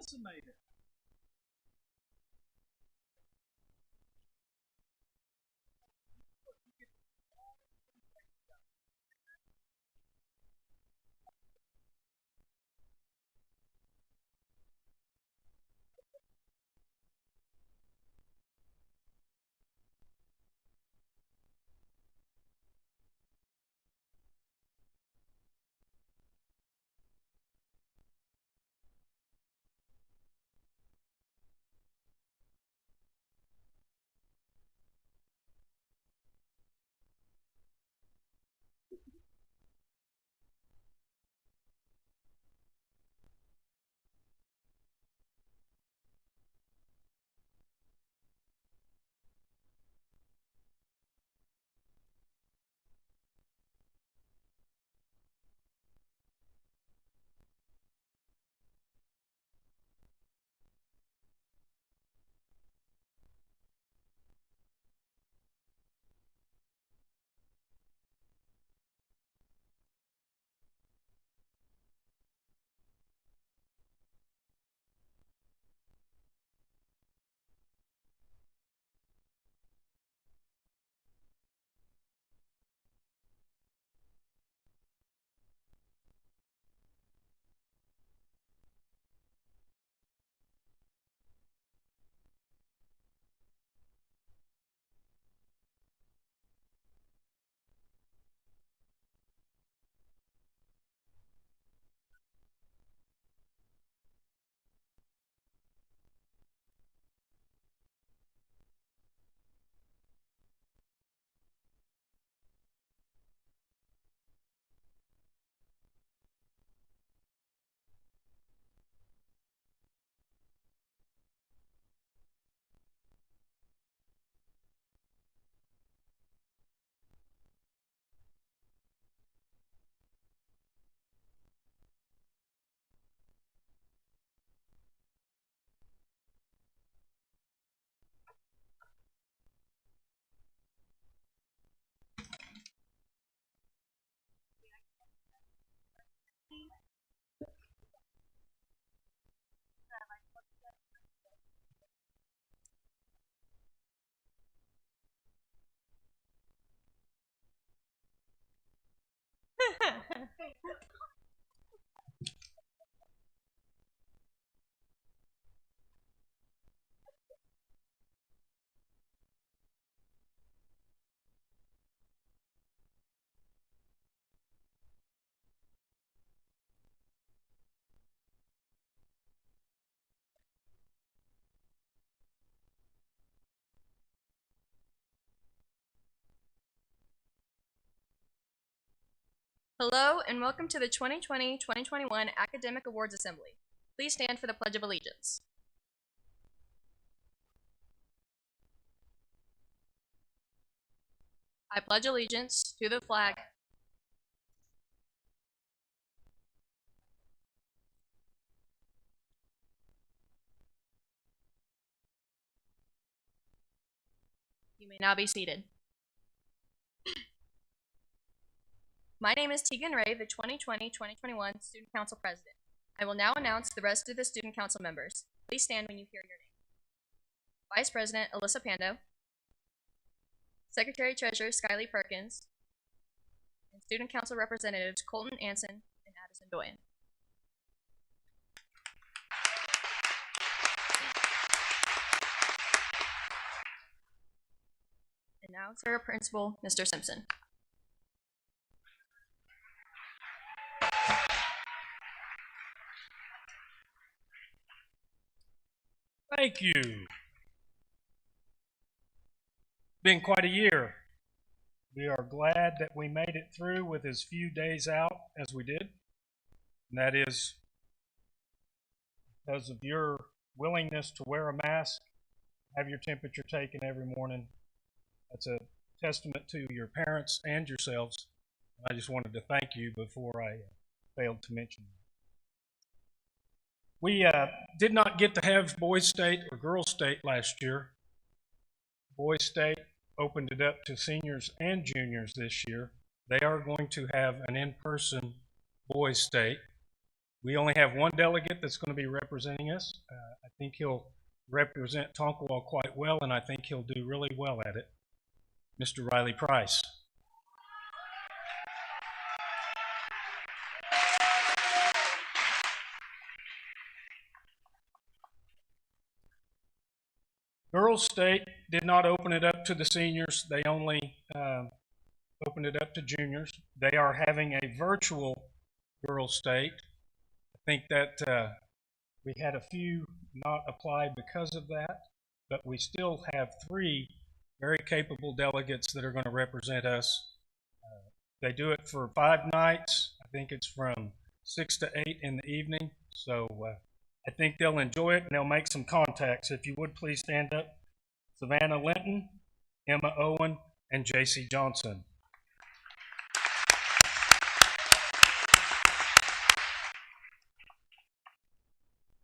Melissa made it. Hello and welcome to the 2020-2021 Academic Awards Assembly. Please stand for the Pledge of Allegiance. I pledge allegiance to the flag You may now be seated. My name is Tegan Ray, the 2020-2021 Student Council President. I will now announce the rest of the Student Council members. Please stand when you hear your name. Vice President Alyssa Pando, Secretary Treasurer Skylie Perkins, and Student Council Representatives Colton Anson and Addison Doyen. And now to our Principal, Mr. Simpson. Thank you. Been quite a year. We are glad that we made it through with as few days out as we did. And that is because of your willingness to wear a mask, have your temperature taken every morning. That's a testament to your parents and yourselves. I just wanted to thank you before I failed to mention that. We did not get to have Boys State or Girls State last year. Boys State opened it up to seniors and juniors this year. They are going to have an in-person Boys State. We only have one delegate that's going to be representing us. I think he'll represent Tonkawa quite well, and I think he'll do really well at it. Mr. Riley Price. Girls State did not open it up to the seniors. They only opened it up to juniors. They are having a virtual Girls State. I think that we had a few not apply because of that, but we still have 3 very capable delegates that are going to represent us. They do it for 5 nights. I think it's from 6 to 8 in the evening. So I think they'll enjoy it, and they'll make some contacts. If you would please stand up. Savannah Linton, Emma Owen, and J.C. Johnson.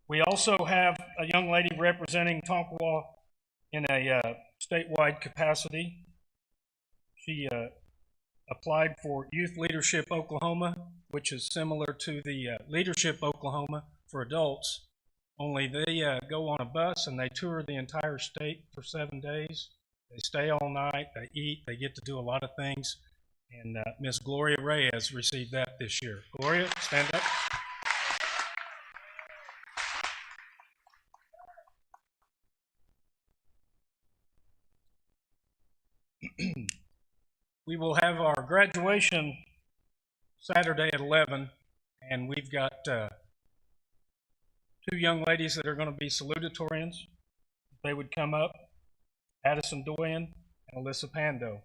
We also have a young lady representing Tonkawa in a statewide capacity. She applied for Youth Leadership Oklahoma, which is similar to the Leadership Oklahoma for adults, only they go on a bus and they tour the entire state for 7 days. They stay all night, they eat, they get to do a lot of things, and Miss Gloria Ray has received that this year. Gloria, stand up. We will have our graduation Saturday at 11, and we've got 2 young ladies that are going to be salutatorians. They would come up, Addison Doyen and Alyssa Pando.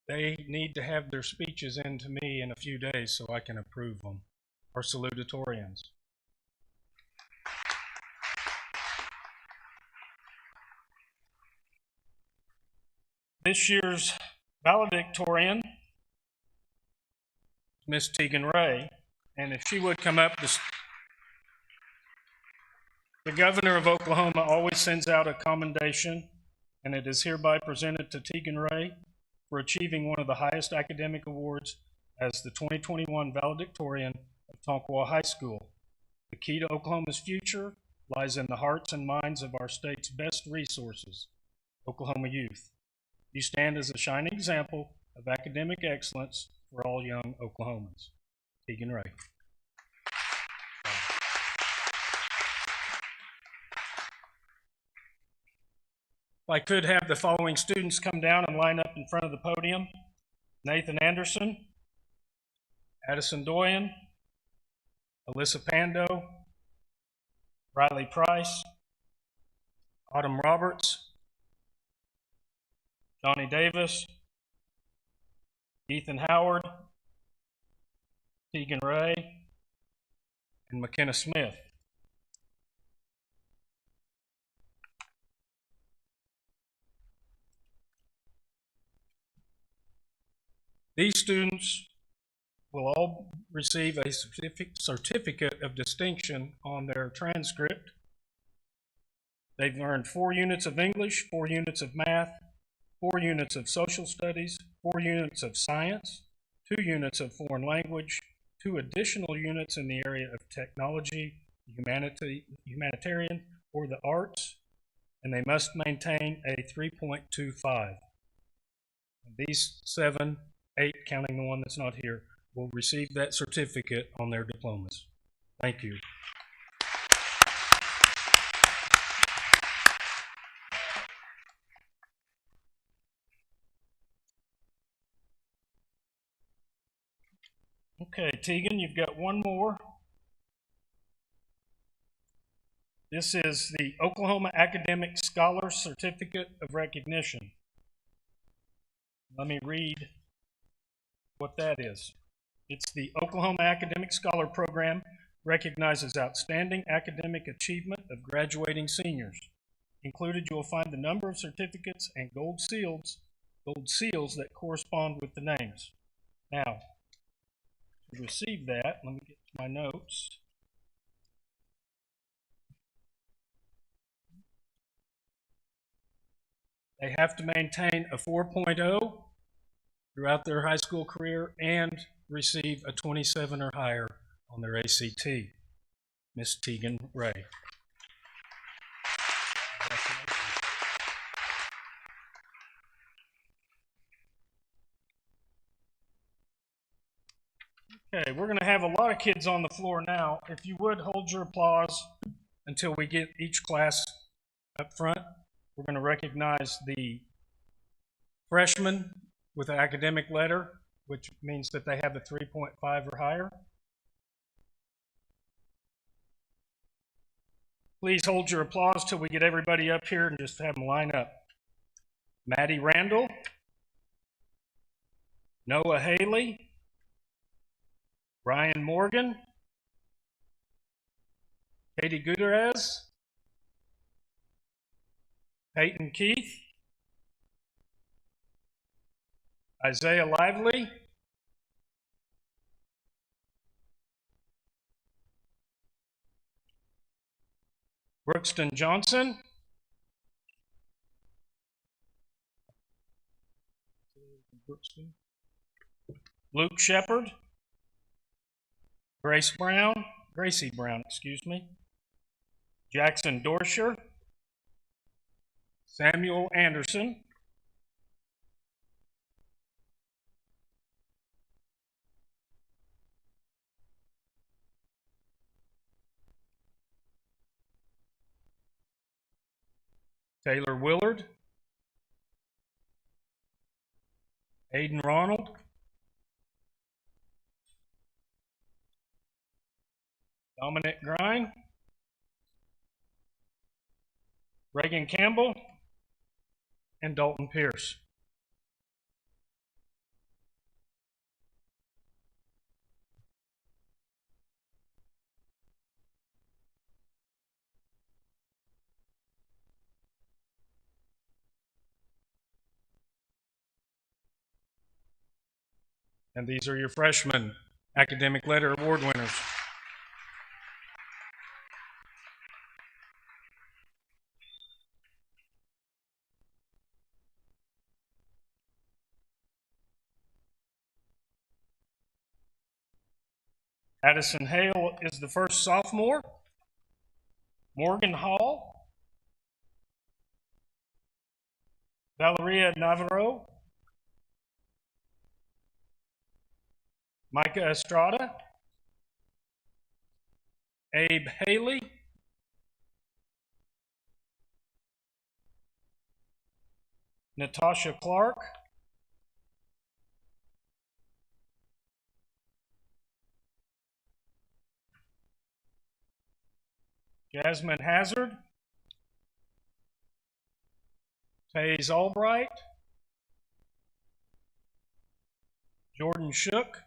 They need to have their speeches in to me in a few days so I can approve them, our salutatorians. This year's valedictorian, Miss Tegan Ray, and if she would come up, the governor of Oklahoma always sends out a commendation, and it is hereby presented to Tegan Ray for achieving one of the highest academic awards as the 2021 valedictorian of Tonkawa High School. The key to Oklahoma's future lies in the hearts and minds of our state's best resources, Oklahoma youth. You stand as a shining example of academic excellence for all young Oklahomans. Tegan Ray. If I could have the following students come down and line up in front of the podium. Nathan Anderson, Addison Doyen, Alyssa Pando, Riley Price, Autumn Roberts, Johnny Davis, Ethan Howard, Tegan Ray, and McKenna Smith. These students will all receive a certificate of distinction on their transcript. They've earned 4 units of English, 4 units of math, 4 units of social studies, 4 units of science, 2 units of foreign language, 2 additional units in the area of technology, humanitarian, or the arts, and they must maintain a 3.25. And these 7, 8, counting the one that's not here, will receive that certificate on their diplomas. Thank you. Okay, Tegan, you've got one more. This is the Oklahoma Academic Scholar Certificate of Recognition. Let me read what that is. It's the Oklahoma Academic Scholar Program recognizes outstanding academic achievement of graduating seniors. Included, you will find the number of certificates and gold seals that correspond with the names. Now, to receive that, let me get to my notes. They have to maintain a 4.0 throughout their high school career and receive a 27 or higher on their ACT. Miss Tegan Ray. Okay, we're going to have a lot of kids on the floor now. If you would hold your applause until we get each class up front. We're going to recognize the freshmen with an academic letter, which means that they have a 3.5 or higher. Please hold your applause till we get everybody up here and just have them line up. Maddie Randall, Noah Haley, Ryan Morgan, Katie Gutierrez, Peyton Keith, Isaiah Lively, Brookston Johnson, Luke Shepard, Gracie Brown, Jackson Dorsher, Samuel Anderson, Taylor Willard, Aiden Ronald, Dominic Grine, Reagan Campbell, and Dalton Pierce. And these are your freshman academic letter award winners. Addison Hale is the first sophomore. Morgan Hall, Valeria Navarro, Micah Estrada, Abe Haley, Natasha Clark, Jasmine Hazard, Taze Albright, Jordan Shook,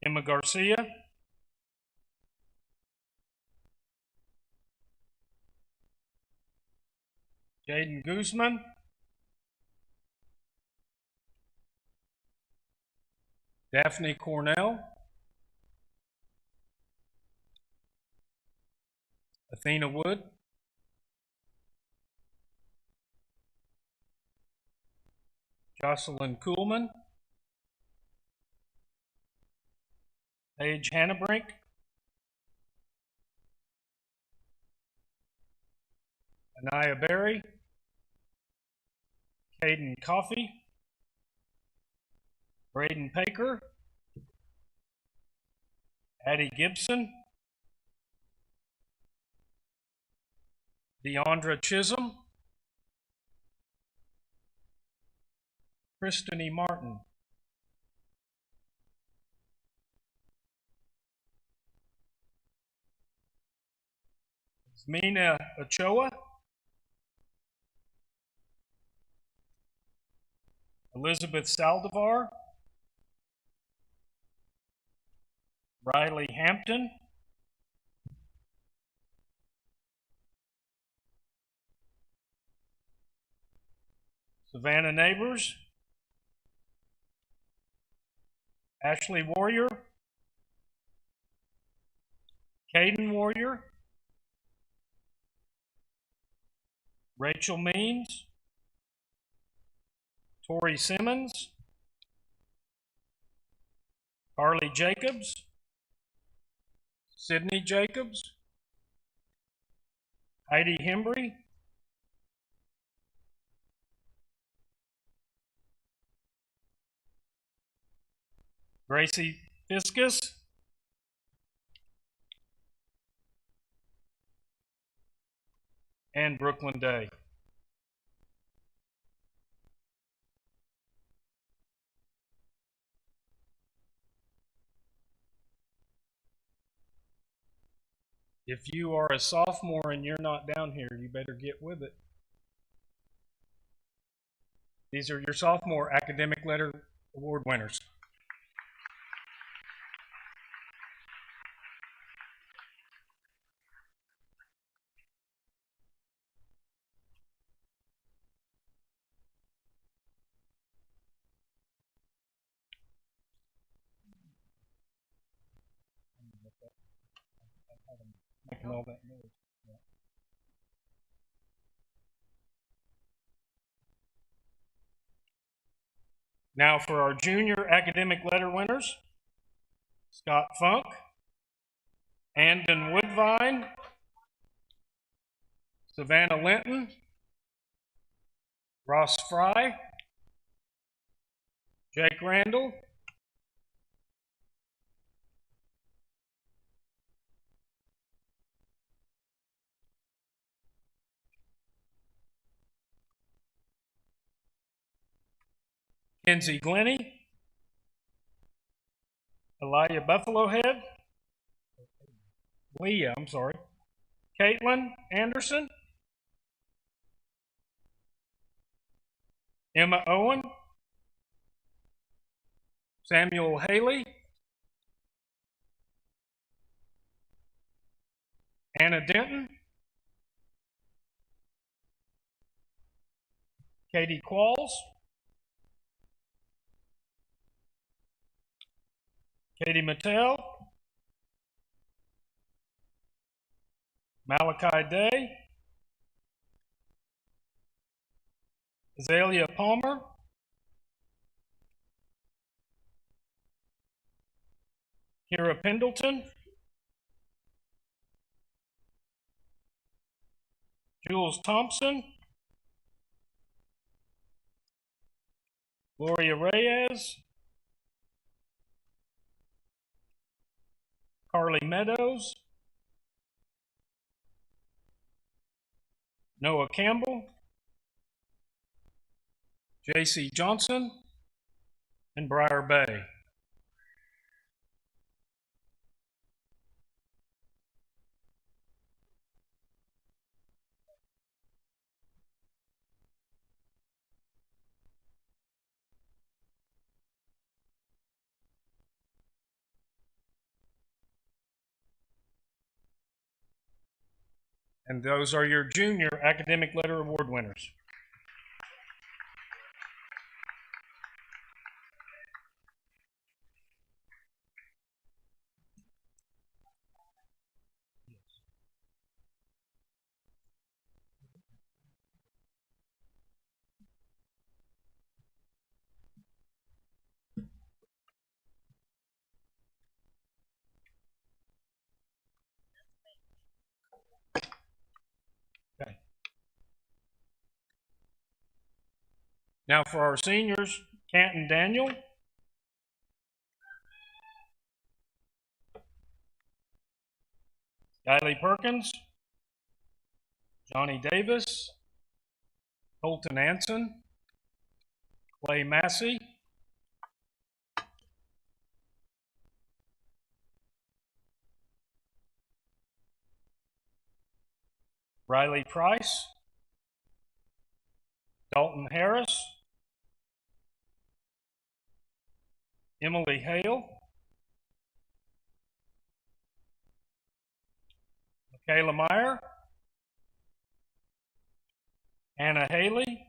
Emma Garcia, Jaden Guzman, Daphne Cornell, Athena Wood, Jocelyn Kuhlman, Paige Hannabrink, Anaya Berry, Caden Coffey, Braden Paker, Addie Gibson, Deandra Chisholm, Kristen E. Martin, Mina Ochoa, Elizabeth Saldivar, Riley Hampton, Savannah Neighbors, Ashley Warrior, Caden Warrior, Rachel Means, Tori Simmons, Carly Jacobs, Sydney Jacobs, Heidi Hembry, Gracie Fiscus, and Brooklyn Day. If you are a sophomore and you're not down here, you better get with it. These are your sophomore academic letter award winners. Making all that noise. Yeah. Now for our junior academic letter winners: Scott Funk, Andon Woodvine, Savannah Linton, Ross Fry, Jake Randall, Kenzie Glennie, Elijah Buffalohead, Leah, Caitlin Anderson, Emma Owen, Samuel Haley, Anna Denton, Katie Qualls, Katie Mattel, Malachi Day, Azalea Palmer, Kira Pendleton, Jules Thompson, Gloria Reyes, Carly Meadows, Noah Campbell, J.C. Johnson, and Briar Bay. And those are your junior academic letter award winners. Okay. Now for our seniors: Canton Daniel, Kylie Perkins, Johnny Davis, Colton Anson, Clay Massey, Riley Price, Dalton Harris, Emily Hale, Michaela Meyer, Anna Haley,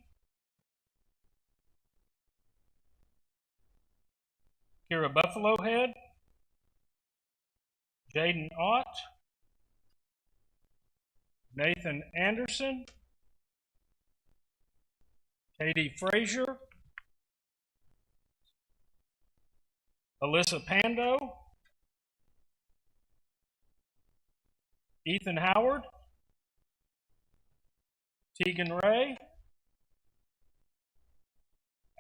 Kira Buffalohead, Jaden Ott, Nathan Anderson, Katie Frazier, Alyssa Pando, Ethan Howard, Tegan Ray,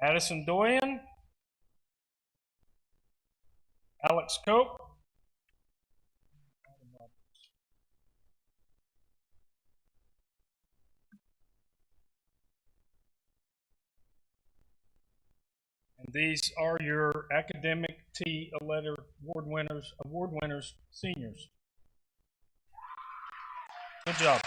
Addison Doyen, Alex Cope, and these are your academic T letter award winners, seniors. Good job.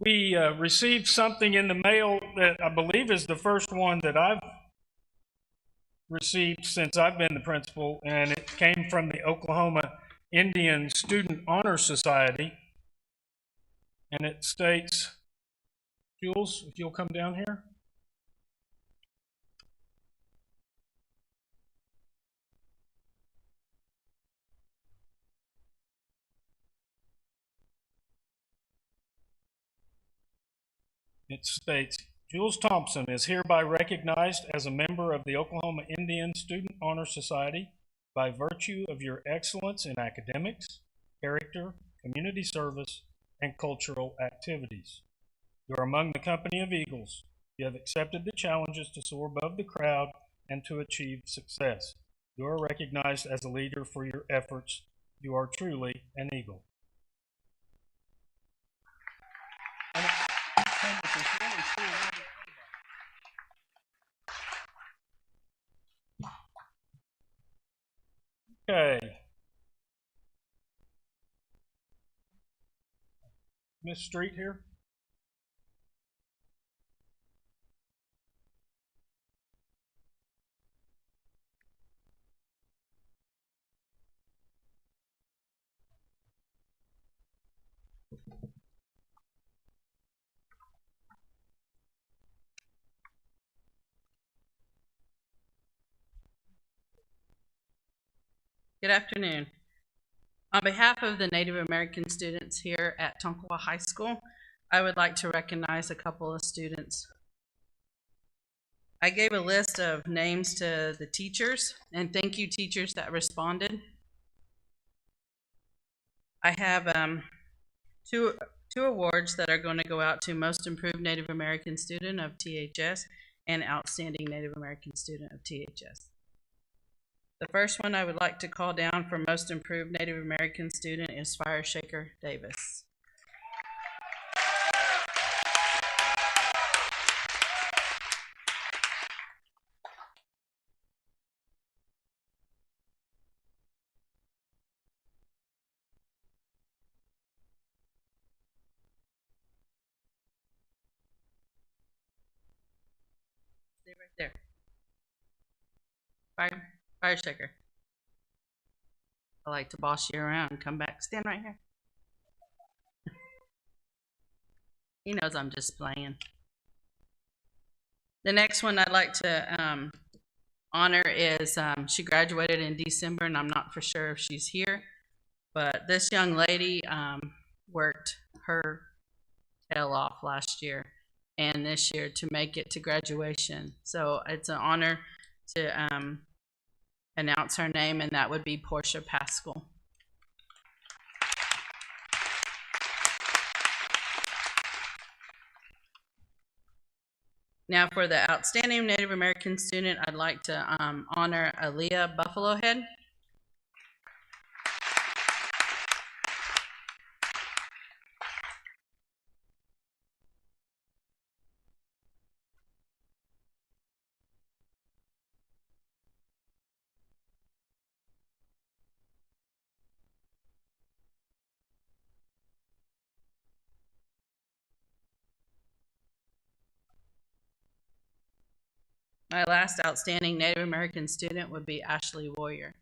We received something in the mail that I believe is the first one that I've received since I've been the principal, and it came from the Oklahoma Indian Student Honor Society. And it states, Jules, if you'll come down here. It states, Jules Thompson is hereby recognized as a member of the Oklahoma Indian Student Honor Society by virtue of your excellence in academics, character, community service, and cultural activities. You are among the company of eagles. You have accepted the challenges to soar above the crowd and to achieve success. You are recognized as a leader for your efforts. You are truly an eagle. Okay. Miss Street here. Good afternoon. On behalf of the Native American students here at Tonkawa High School, I would like to recognize a couple of students. I gave a list of names to the teachers, and thank you teachers that responded. I have two awards that are going to go out to Most Improved Native American Student of THS and Outstanding Native American Student of THS. The first one I would like to call down for Most Improved Native American Student is Fireshaker Davis. Stay right there. Fireshaker. I like to boss you around. Come back. Stand right here. He knows I'm just playing. The next one I'd like to honor is, she graduated in December, and I'm not for sure if she's here, but this young lady worked her tail off last year and this year to make it to graduation. So it's an honor to announce her name, and that would be Portia Pascal. Now for the Outstanding Native American Student, I'd like to honor Aaliyah Buffalohead. My last Outstanding Native American Student would be Ashley Warrior.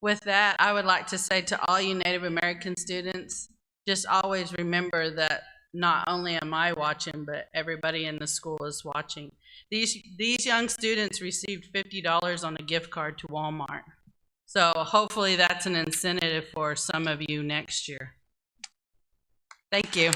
with that, I would like to say to all you Native American students, just always remember that not only am I watching, but everybody in the school is watching. These young students received $50 on a gift card to Walmart. So hopefully that's an incentive for some of you next year. Thank you.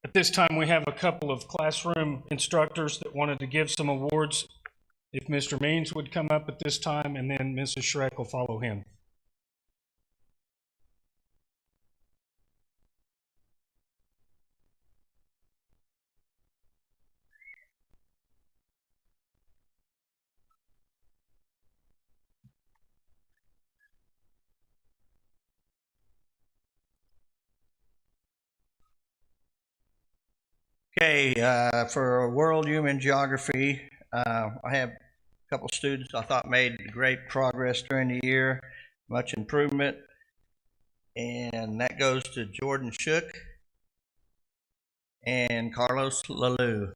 At this time, we have a couple of classroom instructors that wanted to give some awards. If Mr. Means would come up at this time, and then Mrs. Schreck will follow him. Okay, for World Human Geography, I have a couple students I thought made great progress during the year, much improvement, and that goes to Jordan Shook and Carlos Lalou.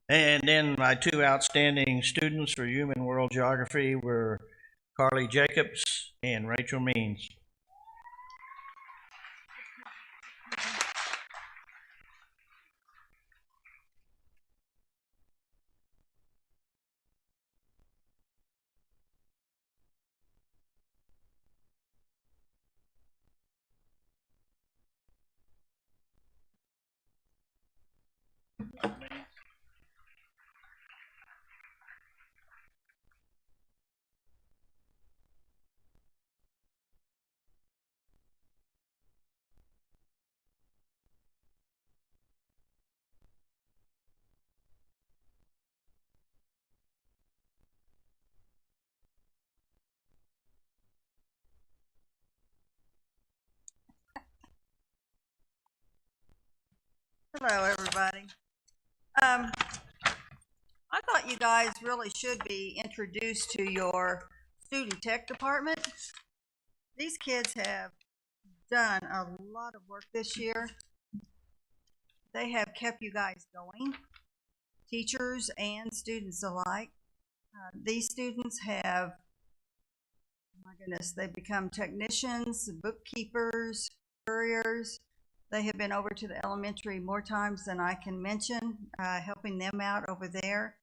And then my two outstanding students for Human World Geography were Carly Jacobs and Rachel Means. Hello, everybody. I thought you guys really should be introduced to your student tech department. These kids have done a lot of work this year. They have kept you guys going, teachers and students alike. These students have, oh my goodness, they've become technicians, bookkeepers, couriers. They have been over to the elementary more times than I can mention, helping them out over there.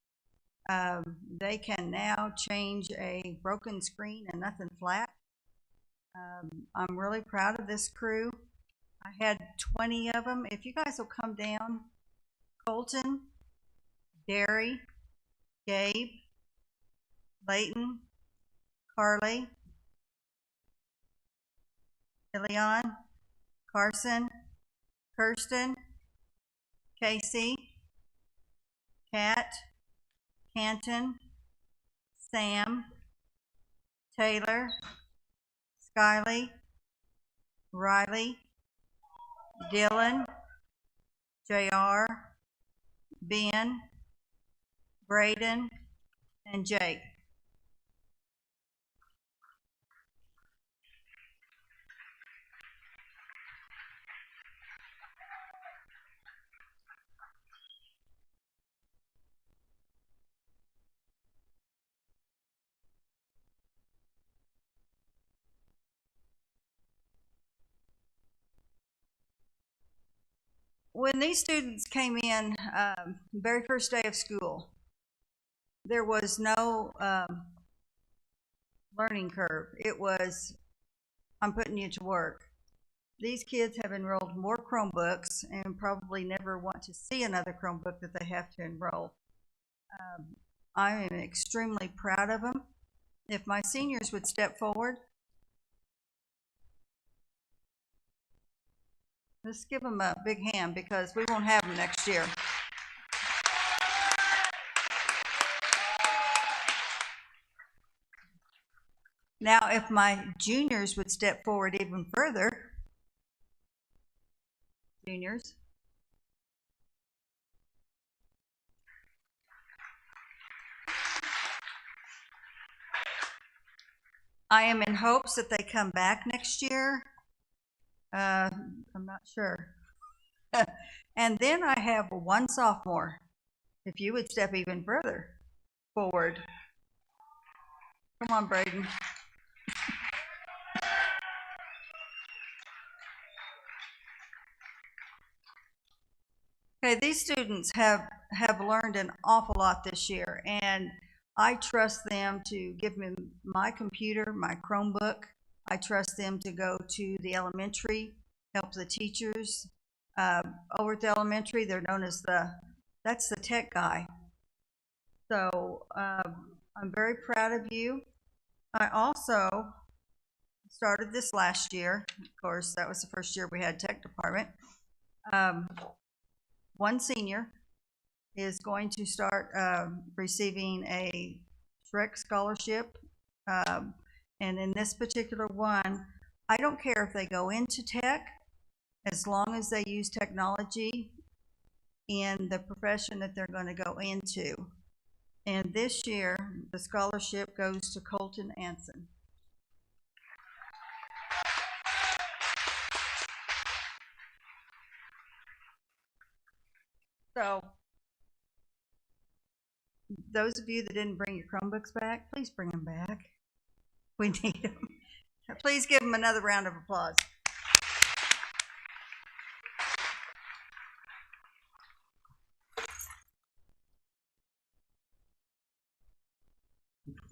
They can now change a broken screen and nothing flat. I'm really proud of this crew. I had 20 of them. If you guys will come down, Colton, Gary, Gabe, Layton, Carly, Ilion, Carson, Kirsten, Casey, Kat, Canton, Sam, Taylor, Skyly, Riley, Dylan, JR, Ben, Braden, and Jake. When these students came in, very first day of school, there was no learning curve. It was, I'm putting you to work. these kids have enrolled more Chromebooks and probably never want to see another Chromebook that they have to enroll. I am extremely proud of them. If my seniors would step forward. Let's give them a big hand because we won't have them next year. Now, if my juniors would step forward even further. Juniors. I am in hopes that they come back next year. I'm not sure. And then I have one sophomore. If you would step even further forward. Come on, Braden. Okay, these students have learned an awful lot this year, and I trust them to give me my computer, my Chromebook. I trust them to go to the elementary, help the teachers. Over at the elementary, they're known as that's the tech guy. So I'm very proud of you. I also started this last year. Of course, that was the first year we had tech department. One senior is going to start receiving a Shrek Scholarship. And in this particular one, I don't care if they go into tech, as long as they use technology in the profession that they're going to go into. And this year, the scholarship goes to Colton Anson. So, those of you that didn't bring your Chromebooks back, please bring them back. We need them. Please give them another round of applause.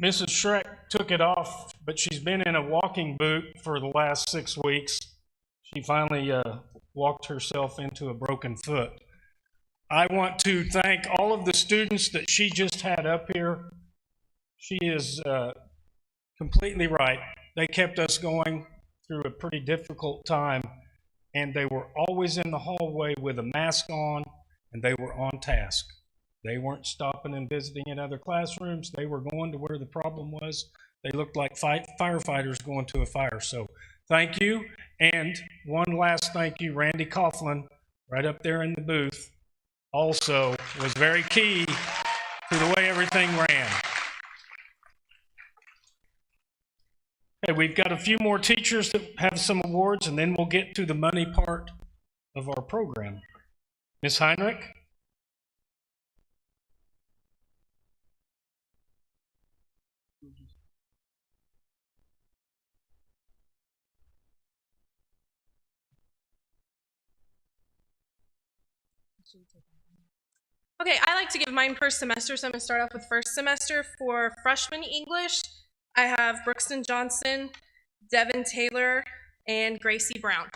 Mrs. Shrek took it off, but she's been in a walking boot for the last 6 weeks. She finally walked herself into a broken foot. I want to thank all of the students that she just had up here. She is completely right. They kept us going through a pretty difficult time, and they were always in the hallway with a mask on, and they were on task. They weren't stopping and visiting in other classrooms. They were going to where the problem was. They looked like firefighters going to a fire. So thank you. And one last thank you, Randy Coughlin, right up there in the booth, also was very key to the way everything ran. Okay, we've got a few more teachers that have some awards, and then we'll get to the money part of our program. Ms. Heinrich? Okay, I like to give mine per semester, so I'm going to start off with first semester. For freshman English, I have Brookston Johnson, Devin Taylor, and Gracie Brown.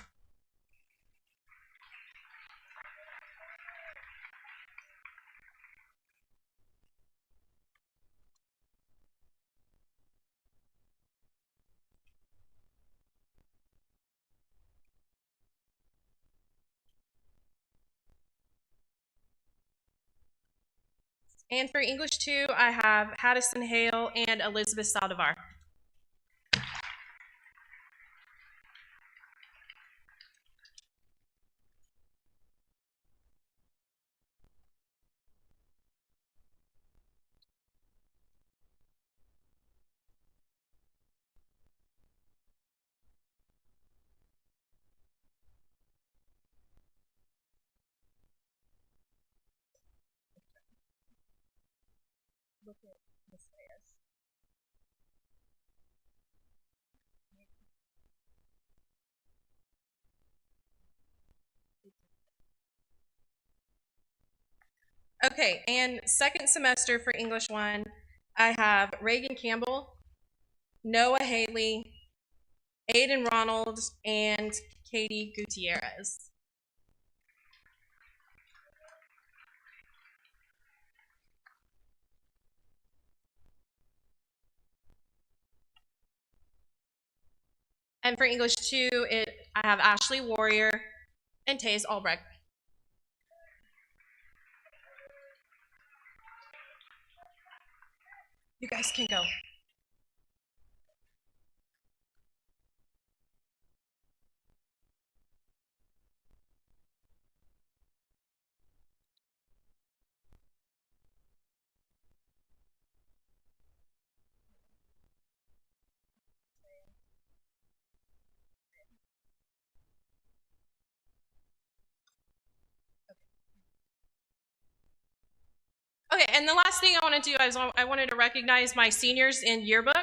And for English 2, I have Haddison Hale and Elizabeth Saldivar. Look at Miss Reyes. Okay, and second semester for English 1, I have Reagan Campbell, Noah Haley, Aiden Ronald, and Katie Gutierrez. And for English 2, I have Ashley Warrior and Taze Albrecht. You guys can go. Okay, and the last thing I want to do is I wanted to recognize my seniors in yearbook.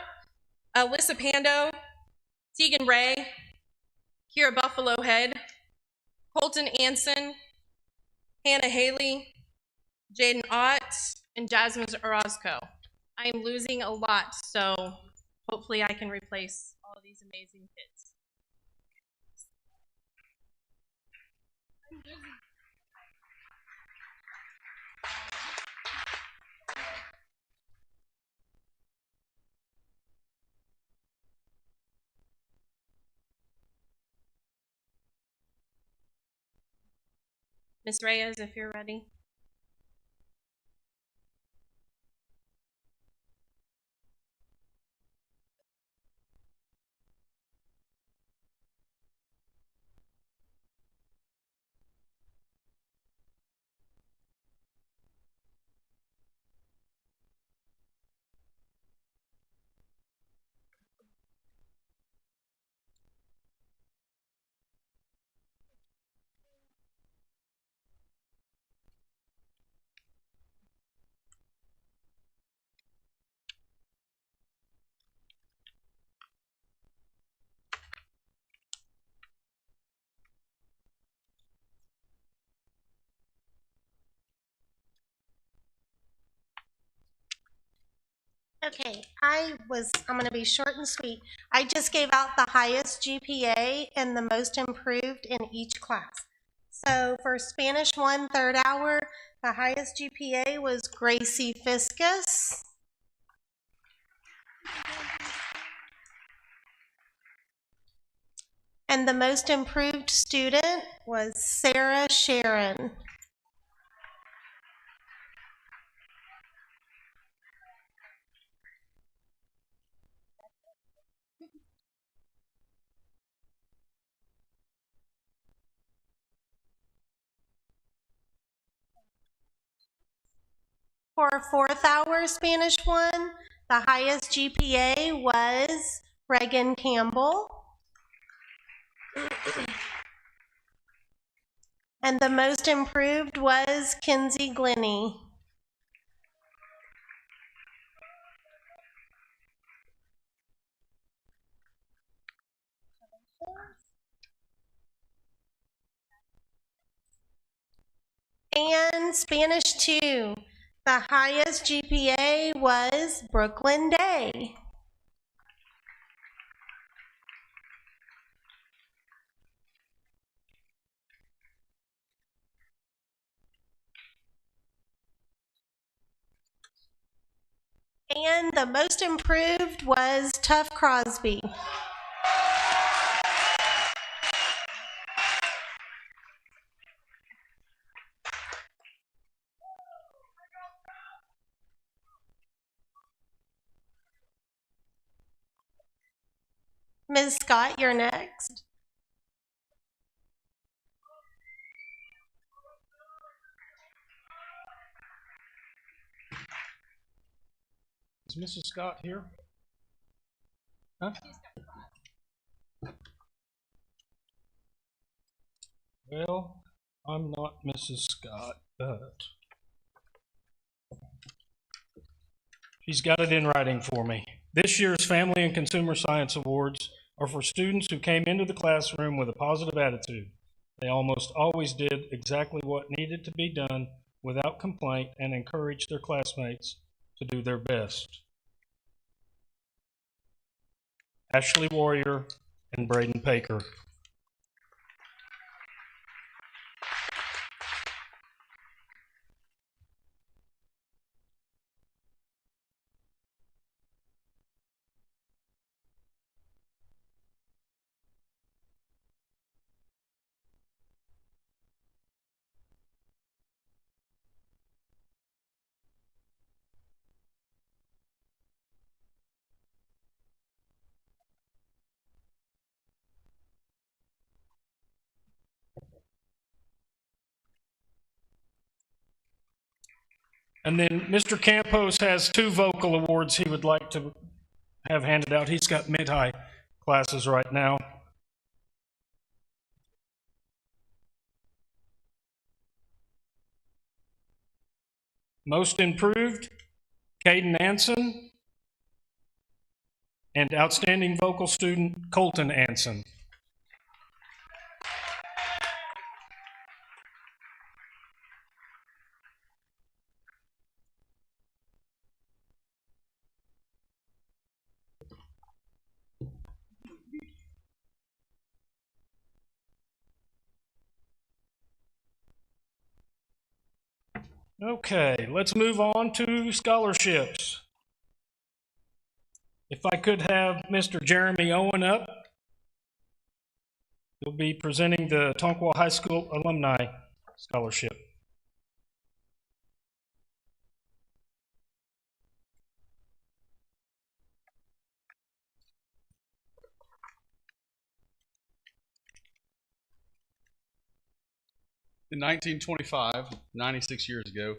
Alyssa Pando, Tegan Ray, Kira Buffalo Head, Colton Anson, Hannah Haley, Jaden Ott, and Jasmine Orozco. I am losing a lot, so hopefully I can replace all of these amazing kids. Ms. Reyes, if you're ready. Okay, I'm going to be short and sweet. I just gave out the highest GPA and the most improved in each class. So for Spanish 1 third hour, the highest GPA was Gracie Fiscus. And the most improved student was Sarah Sharon. For fourth hour Spanish 1, the highest GPA was Reagan Campbell. And the most improved was Kinsey Glennie. And Spanish 2, the highest GPA was Brooklyn Day. And the most improved was Tough Crosby. Ms. Scott, you're next. Is Mrs. Scott here? Huh? Well, I'm not Mrs. Scott, but she's got it in writing for me. This year's Family and Consumer Science Awards are for students who came into the classroom with a positive attitude. They almost always did exactly what needed to be done without complaint and encouraged their classmates to do their best. Ashley Warrior and Braden Paker. And then Mr. Campos has 2 vocal awards he would like to have handed out. He's got mid-high classes right now. Most Improved, Caden Anson, and Outstanding Vocal Student, Colton Anson. Okay, let's move on to scholarships. If I could have Mr. Jeremy Owen up, he'll be presenting the Tonkawa High School Alumni Scholarship. In 1925, 96 years ago,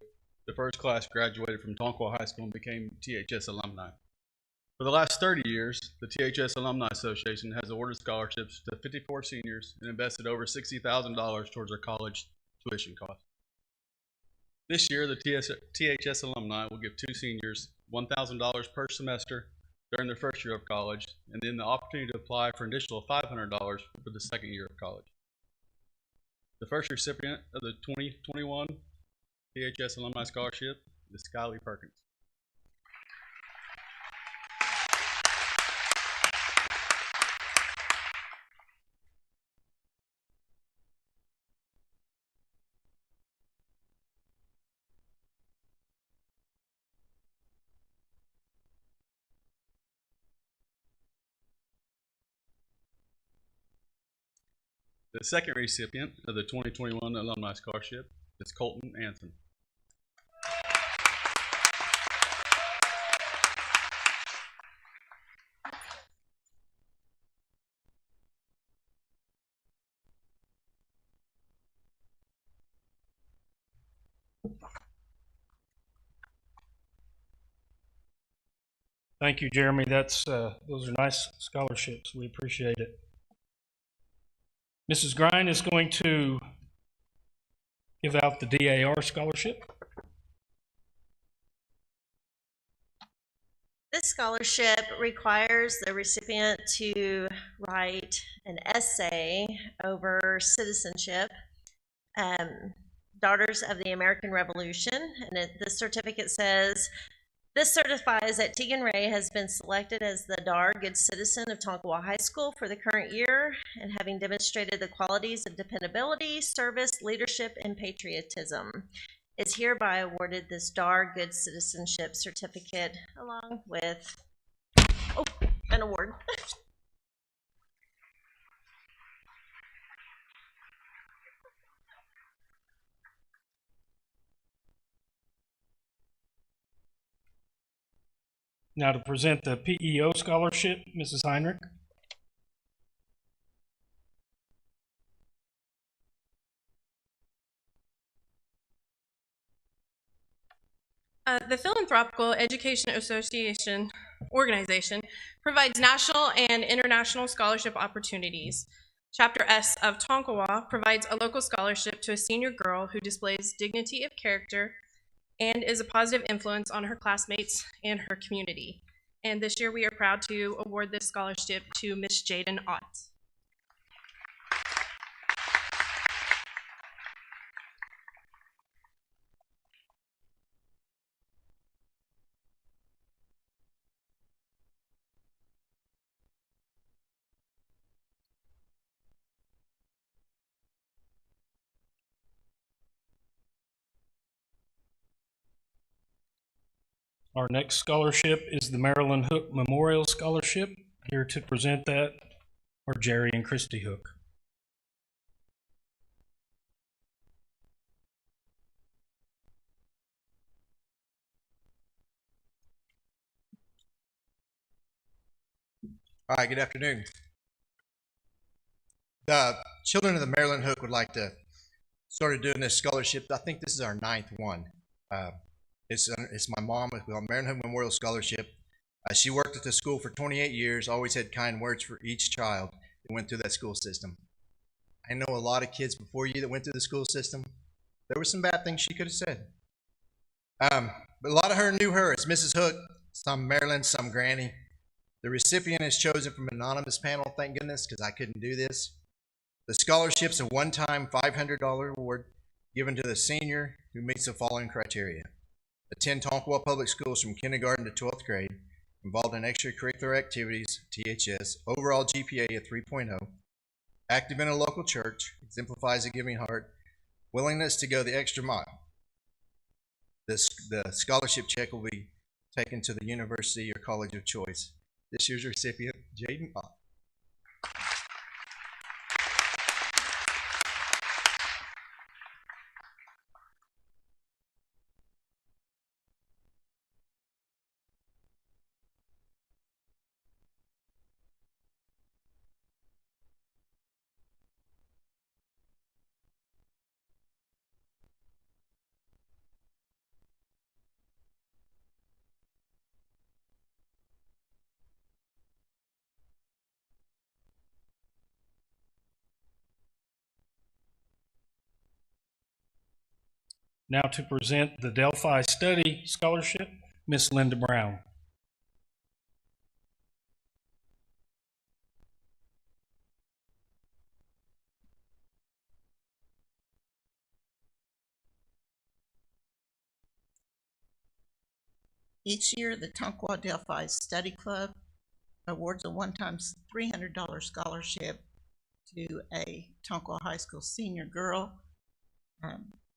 the first class graduated from Tonkawa High School and became THS alumni. For the last 30 years, the THS Alumni Association has awarded scholarships to 54 seniors and invested over $60,000 towards their college tuition costs. This year, the THS alumni will give 2 seniors $1,000 per semester during their first year of college, and then the opportunity to apply for an additional $500 for the second year of college. The first recipient of the 2021 THS Alumni Scholarship is Skylie Perkins. The second recipient of the 2021 Alumni Scholarship is Colton Anson. Thank you, Jeremy. Those are nice scholarships. We appreciate it. Mrs. Grine is going to give out the DAR scholarship. This scholarship requires the recipient to write an essay over citizenship, Daughters of the American Revolution, and the certificate says, this certifies that Tegan Ray has been selected as the Dar Good Citizen of Tonkawa High School for the current year, and having demonstrated the qualities of dependability, service, leadership, and patriotism, is hereby awarded this Dar Good Citizenship certificate along with an award. Now to present the PEO scholarship, Mrs. Heinrich. The Philanthropical Education Association organization provides national and international scholarship opportunities. Chapter S of Tonkawa provides a local scholarship to a senior girl who displays dignity of character and is a positive influence on her classmates and her community. And this year we are proud to award this scholarship to Miss Jaden Ott. Our next scholarship is the Marilyn Hook Memorial Scholarship. Here to present that are Jerry and Christy Hook. All right, good afternoon. The children of the Maryland Hook would like to start doing this scholarship. I think this is our 9th one. It's my mom with the Maryland Memorial Scholarship. She worked at the school for 28 years, always had kind words for each child that went through that school system. I know a lot of kids before you that went through the school system. There were some bad things she could have said. But a lot of her knew her. It's Mrs. Hook, some Maryland, some Granny. The recipient is chosen from an anonymous panel, thank goodness, because I couldn't do this. The scholarship's a one-time $500 award given to the senior who meets the following criteria. Attend Tonkawa Public Schools from kindergarten to 12th grade, involved in extracurricular activities, THS, overall GPA of 3.0, active in a local church, exemplifies a giving heart, willingness to go the extra mile. The scholarship check will be taken to the university or college of choice. This year's recipient, Jaden Ott. Now to present the Delphi Study Scholarship, Miss Linda Brown. Each year, the Tonkawa Delphi Study Club awards a one-time $300 scholarship to a Tonkawa High School senior girl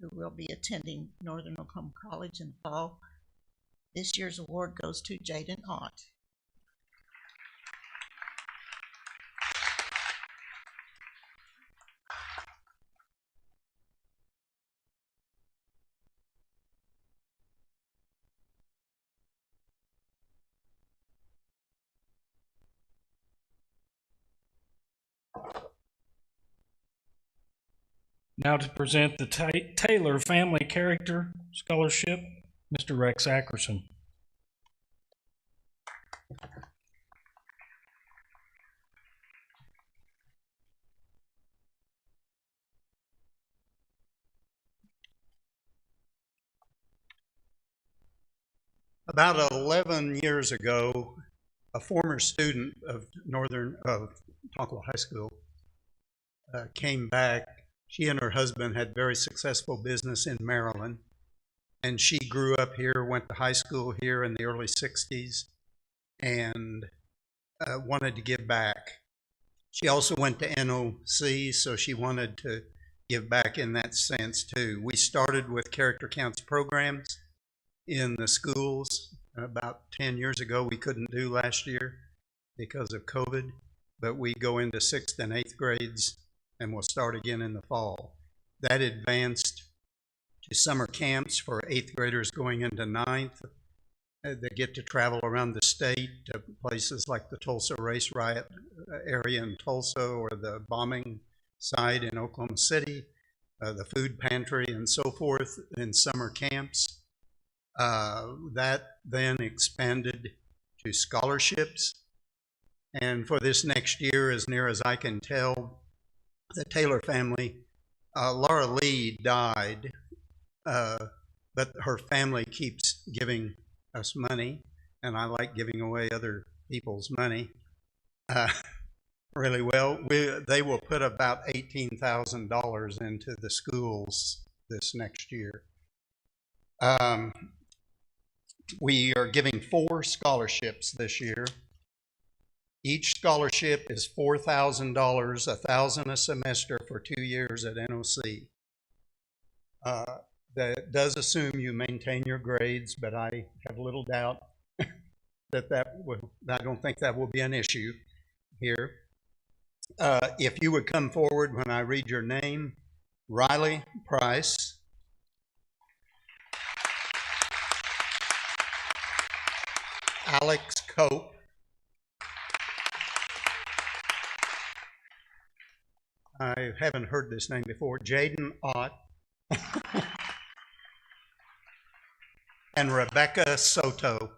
who will be attending Northern Oklahoma College in the fall. This year's award goes to Jaden Ott. Now to present the Taylor Family Character Scholarship, Mr. Rex Ackerson. About 11 years ago, a former student of Tonkawa High School came back. She and her husband had very successful business in Maryland, and she grew up here, went to high school here in the early 60s, and wanted to give back. She also went to NOC, so she wanted to give back in that sense too. We started with character counts programs in the schools about 10 years ago. We couldn't do last year because of COVID, but we go into 6th and 8th grades and we'll start again in the fall. That advanced to summer camps for 8th graders going into 9th. They get to travel around the state to places like the Tulsa race riot area in Tulsa, or the bombing site in Oklahoma City, the food pantry and so forth in summer camps. That then expanded to scholarships. And for this next year, as near as I can tell, the Taylor family, Laura Lee died, but her family keeps giving us money, and I like giving away other people's money really well. They will put about $18,000 into the schools this next year. We are giving 4 scholarships this year. Each scholarship is $4,000, $1,000 a semester for 2 years at NOC. That does assume you maintain your grades, but I have little doubt I don't think that will be an issue here. If you would come forward when I read your name: Riley Price, Alex Cope, I haven't heard this name before, Jaden Ott, and Rebecca Soto.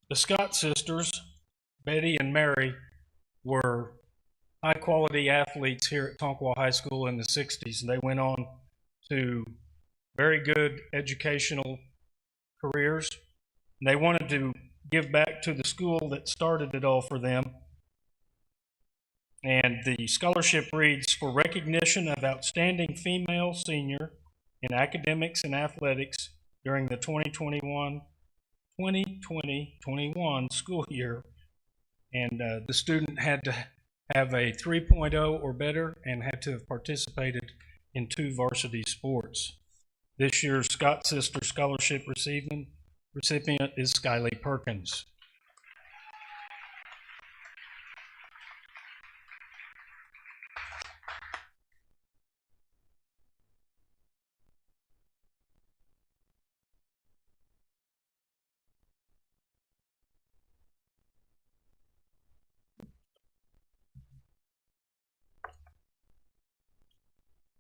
The Scots Sisters, Betty and Mary, were high-quality athletes here at Tonkawa High School in the 60s, and they went on to very good educational careers. And they wanted to give back to the school that started it all for them. And the scholarship reads, for recognition of outstanding female senior in academics and athletics during the 2020-21 school year. And the student had to have a 3.0 or better and had to have participated in 2 varsity sports. This year's Scots Sisters Scholarship recipient is Skylie Perkins.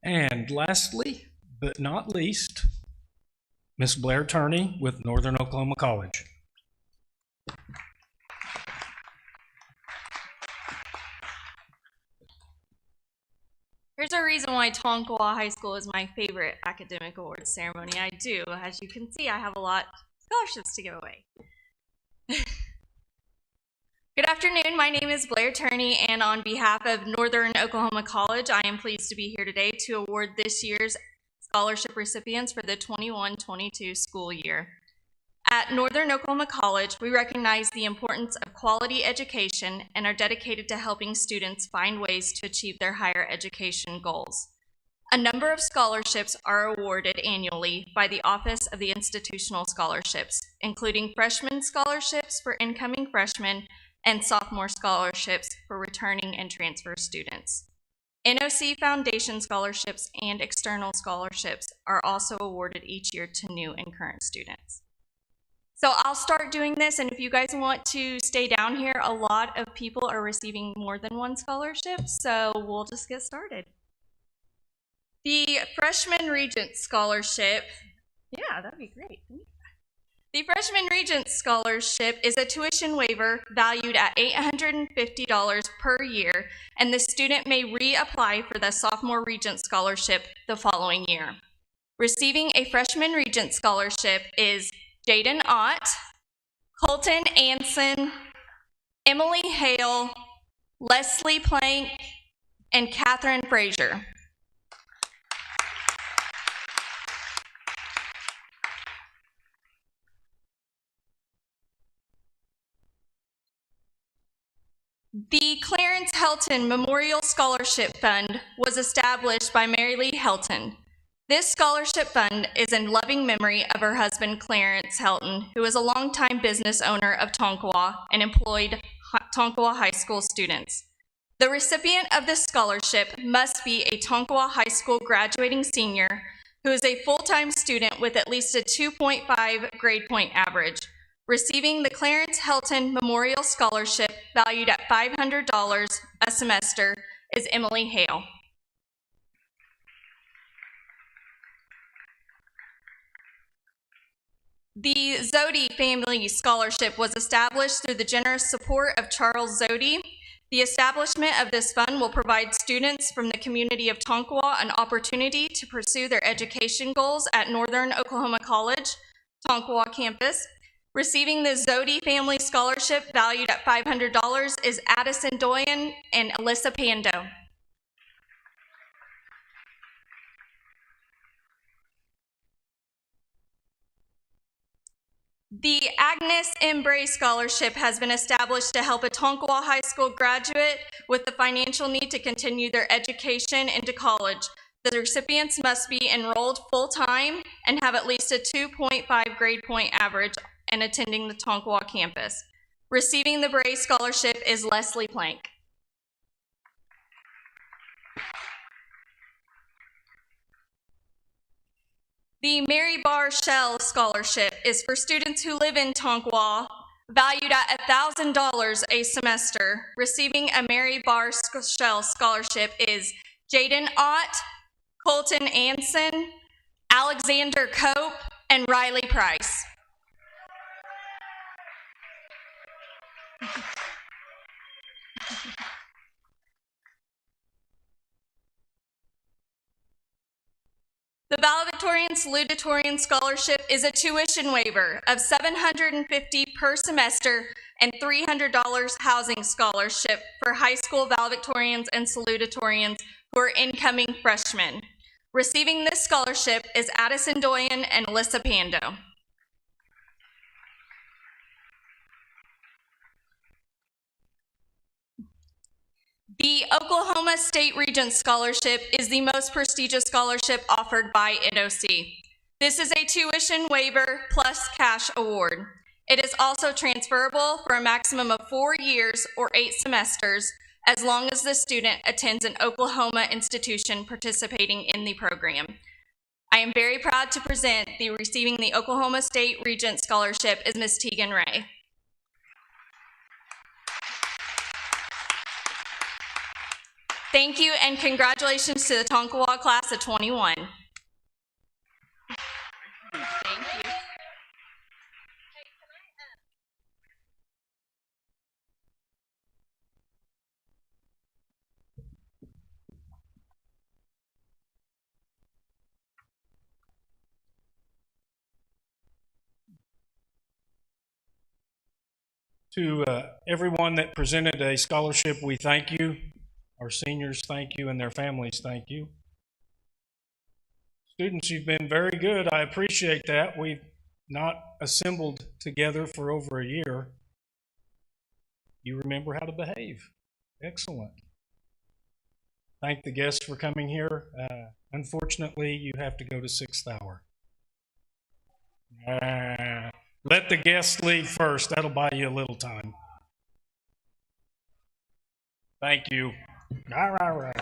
And lastly, but not least, Miss Blair Turney with Northern Oklahoma College. There's a reason why Tonkawa High School is my favorite academic awards ceremony. I do. As you can see, I have a lot of scholarships to give away. Good afternoon, my name is Blair Turney, and on behalf of Northern Oklahoma College, I am pleased to be here today to award this year's scholarship recipients for the 21-22 school year. At Northern Oklahoma College, we recognize the importance of quality education and are dedicated to helping students find ways to achieve their higher education goals. A number of scholarships are awarded annually by the Office of the Institutional Scholarships, including freshman scholarships for incoming freshmen and sophomore scholarships for returning and transfer students. NOC Foundation scholarships and external scholarships are also awarded each year to new and current students. So I'll start doing this, and if you guys want to stay down here, a lot of people are receiving more than one scholarship, so we'll just get started. The Freshman Regent Scholarship, yeah, that'd be great. The Freshman Regent Scholarship is a tuition waiver valued at $850 per year, and the student may reapply for the Sophomore Regent Scholarship the following year. Receiving a Freshman Regent Scholarship is Jaden Ott, Colton Anson, Emily Hale, Leslie Plank, and Catherine Frazier. The Clarence Helton Memorial Scholarship Fund was established by Mary Lee Helton. This scholarship fund is in loving memory of her husband, Clarence Helton, who is a longtime business owner of Tonkawa and employed Tonkawa High School students. The recipient of this scholarship must be a Tonkawa High School graduating senior who is a full-time student with at least a 2.5 grade point average. Receiving the Clarence Helton Memorial Scholarship valued at $500 a semester is Emily Hale. The Zodi Family Scholarship was established through the generous support of Charles Zodi. The establishment of this fund will provide students from the community of Tonkawa an opportunity to pursue their education goals at Northern Oklahoma College, Tonkawa campus. Receiving the Zodi Family Scholarship valued at $500 is Addison Doyen and Alyssa Pando. The Agnes M. Bray Scholarship has been established to help a Tonkawa High School graduate with the financial need to continue their education into college. The The recipients must be enrolled full-time and have at least a 2.5 grade point average and attending the Tonkawa campus. Receiving the Bray Scholarship is Leslie Plank. The Mary Bar Shell Scholarship is for students who live in Tonkawa, valued at $1,000 a semester. Receiving a Mary Bar Shell Scholarship is Jaden Ott, Colton Anson, Alexander Cope, and Riley Price. The Valedictorian Salutatorian Scholarship is a tuition waiver of $750 per semester and $300 housing scholarship for high school valedictorians and salutatorians who are incoming freshmen. Receiving this scholarship is Addison Doyen and Alyssa Pando. The Oklahoma State Regents Scholarship is the most prestigious scholarship offered by NOC. This is a tuition waiver plus cash award. It is also transferable for a maximum of 4 years or 8 semesters, as long as the student attends an Oklahoma institution participating in the program. I am very proud to present receiving the Oklahoma State Regents Scholarship is Ms. Tegan Ray. Thank you and congratulations to the Tonkawa class of 21. Thank you. To everyone that presented a scholarship, we thank you. Our seniors, thank you, and their families, thank you. Students, you've been very good. I appreciate that. We've not assembled together for over a year. You remember how to behave. Excellent. Thank the guests for coming here. Unfortunately, you have to go to 6th hour. Let the guests leave first. That'll buy you a little time. Thank you. All right.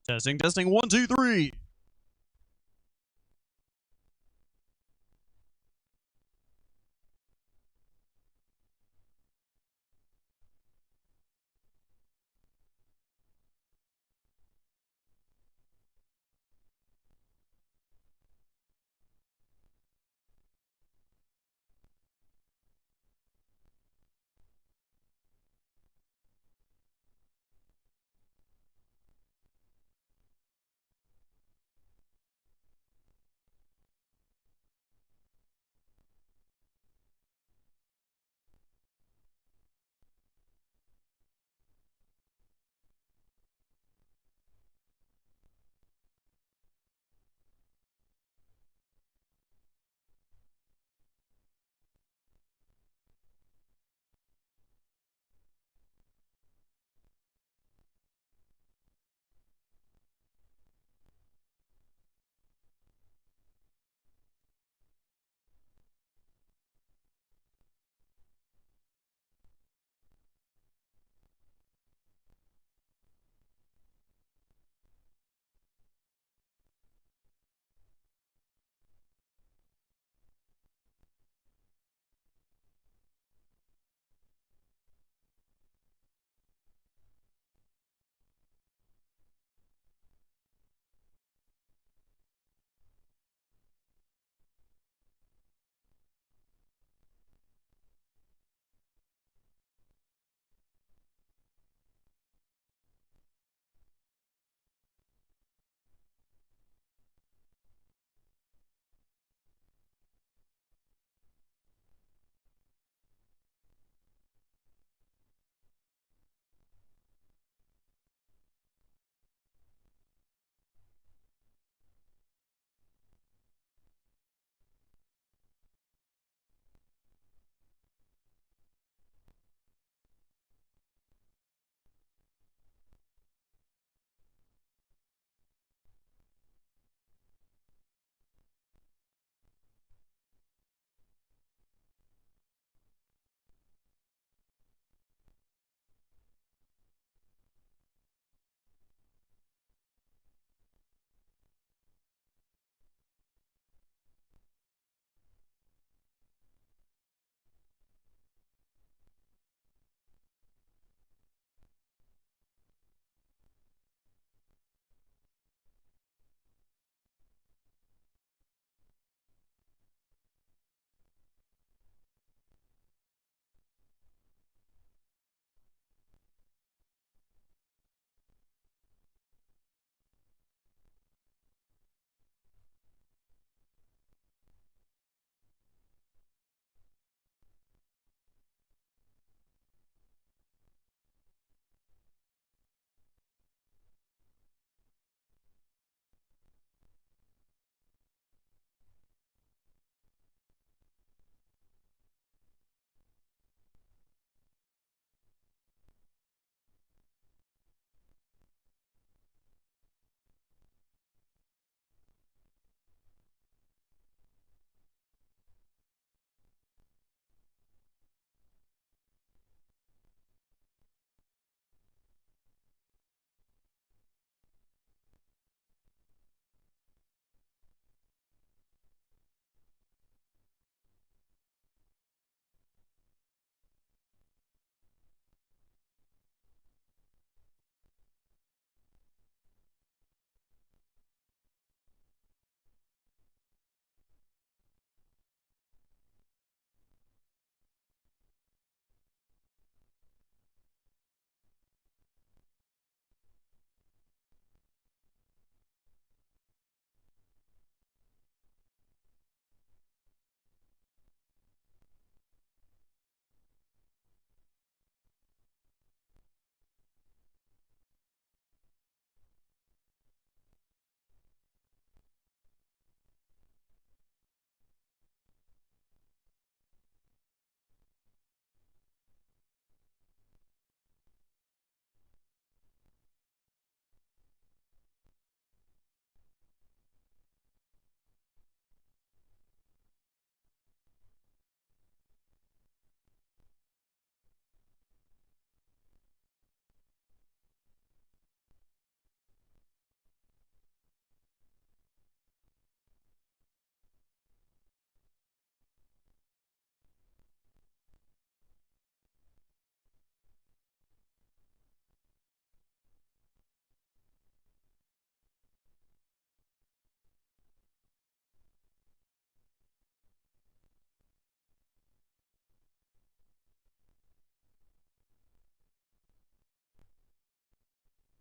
Testing, testing, 1, 2, 3.